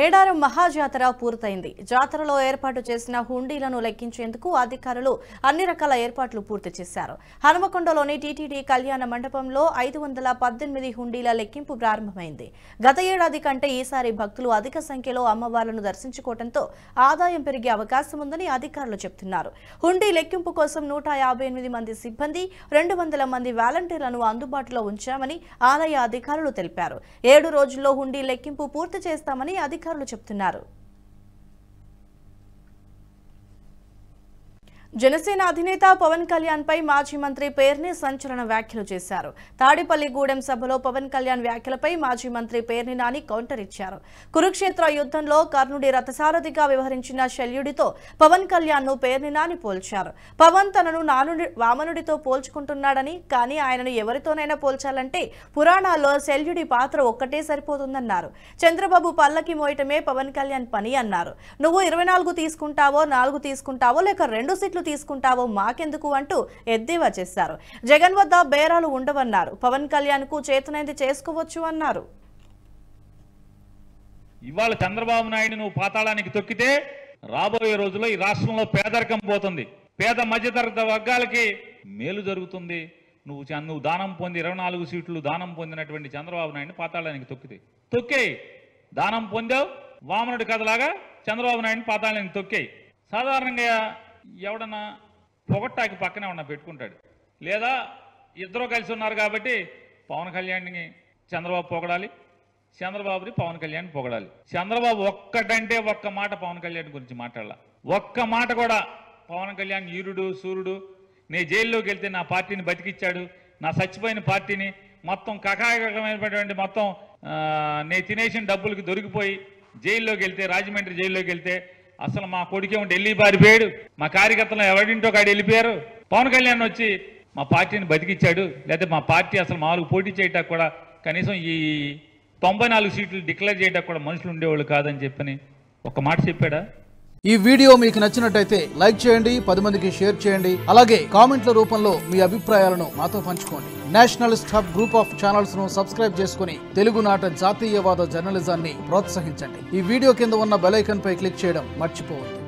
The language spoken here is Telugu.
మేడారం మహాజాతర పూర్తయింది. జాతరలో ఏర్పాటు చేసిన హుండీలను లెక్కించేందుకు అధికారులు అన్ని రకాల ఏర్పాట్లు పూర్తి చేశారు. హనుమకొండలోని టీటీడీ కళ్యాణ మండపంలో 518 హుండీల లెక్కింపు ప్రారంభమైంది. గత ఏడాది కంటే ఈసారి భక్తులు అధిక సంఖ్యలో అమ్మవార్లను దర్శించుకోవడంతో ఆదాయం పెరిగే అవకాశం ఉందని అధికారులు చెబుతున్నారు. హుండీ లెక్కింపు కోసం 158 మంది సిబ్బంది, 200 మంది వాలంటీర్లను అందుబాటులో ఉంచామని ఆలయ అధికారులు తెలిపారు. 7 రోజుల్లో హుండీ లెక్కింపు పూర్తి చేస్తామని అధికారులు చెబుతున్నారు. జనసేన అధినేత పవన్ కళ్యాణ్ పై మాజీ మంత్రి పేర్ని సంచలన వ్యాఖ్యలు చేశారు. తాడిపల్లిగూడెం సభలో పవన్ కళ్యాణ్ వ్యాఖ్యలపై మాజీ మంత్రి పేర్ని నాని కౌంటర్ ఇచ్చారు. కురుక్షేత్ర యుద్ధంలో కర్ణుడి రథసారథిగా వ్యవహరించిన శల్యుడితో పవన్ కళ్యాణ్ ను పేర్ని నాని పోల్చారు. పవన్ తనను వామనుడితో పోల్చుకుంటున్నాడని, కానీ ఆయనను ఎవరితోనైనా పోల్చాలంటే పురాణాల్లో శల్యుడి పాత్ర ఒక్కటే సరిపోతుందన్నారు. చంద్రబాబు పల్లకి మోయటమే పవన్ కళ్యాణ్ పని అన్నారు. నువ్వు 24 తీసుకుంటావో, 4 తీసుకుంటావో, లేక 2 సీట్లు తీసుకుంటావో మాకెందుకు అంటూ ఎద్దేవా చేశారు. జగన్ వద్ద బేరాలు ఉండవన్నారు. పవన్ కళ్యాణ్ కు చేతనైంది చేసుకోవచ్చు అన్నారు. ఇవాళ చంద్రబాబు నాయుడు నువ్వు పాతాళానికి తొక్కితే రాబోయే రోజుల్లో ఈ రాష్ట్రంలో పేదరికం పోతుంది, పేద మధ్యతరగతి వర్గాలకి మేలు జరుగుతుంది. నువ్వు దానం పొంది 24 సీట్లు దానం పొందినటువంటి చంద్రబాబు నాయుడిని పాతాళానికి తొక్కేయి. దానం పొందావు, వామనుడి కథలాగా చంద్రబాబు నాయుడిని పాతాళానికి తొక్కేయి. సాధారణంగా ఎవడన్నా పొగట్టాకి పక్కనే ఉన్న పెట్టుకుంటాడు, లేదా ఇద్దరు కలిసి ఉన్నారు కాబట్టి పవన్ కళ్యాణ్ని చంద్రబాబు పొగడాలి, చంద్రబాబుని పవన్ కళ్యాణ్ పొగడాలి. చంద్రబాబు ఒక్కటంటే ఒక్క మాట పవన్ కళ్యాణ్ గురించి మాట్లాడాల, ఒక్క మాట కూడా. పవన్ కళ్యాణ్ ఈరుడు సూర్యుడు, నేను జైల్లోకి వెళ్తే నా పార్టీని బతికిచ్చాడు, నా చచ్చిపోయిన పార్టీని మొత్తం కకాయకమైనటువంటి మొత్తం నేను తినేసిన డబ్బులకి దొరికిపోయి జైల్లోకి వెళ్తే, రాజమండ్రి జైల్లోకి వెళ్తే అసలు మా కొడుకే ఉంటే ఢిల్లీ పారిపోయాడు, మా కార్యకర్తలు ఎవరింటో కాడ వెళ్ళిపోయారు. పవన్ కళ్యాణ్ వచ్చి మా పార్టీని బతికిచ్చాడు, లేకపోతే మా పార్టీ అసలు మామూలుగా పోటీ చేయటానికి కూడా కనీసం ఈ 94 సీట్లు డిక్లేర్ చేయడానికి కూడా మనుషులు ఉండేవాళ్ళు కాదని చెప్పని ఒక మాట చెప్పాడా? ఈ వీడియో మీకు నచ్చినట్టయితే లైక్ చేయండి, 10 మందికి షేర్ చేయండి. అలాగే కామెంట్ల రూపంలో మీ అభిప్రాయాలను మాతో పంచుకోండి. Nationalist hub group of channels ను సబ్స్క్రైబ్ చేసుకుని తెలుగునాట జాతీయవాద జర్నలిజాన్ని ప్రోత్సహించండి. ఈ వీడియో కింద ఉన్న బెల్ ఐకాన్ పై క్లిక్ చేయడం మర్చిపోవద్దు.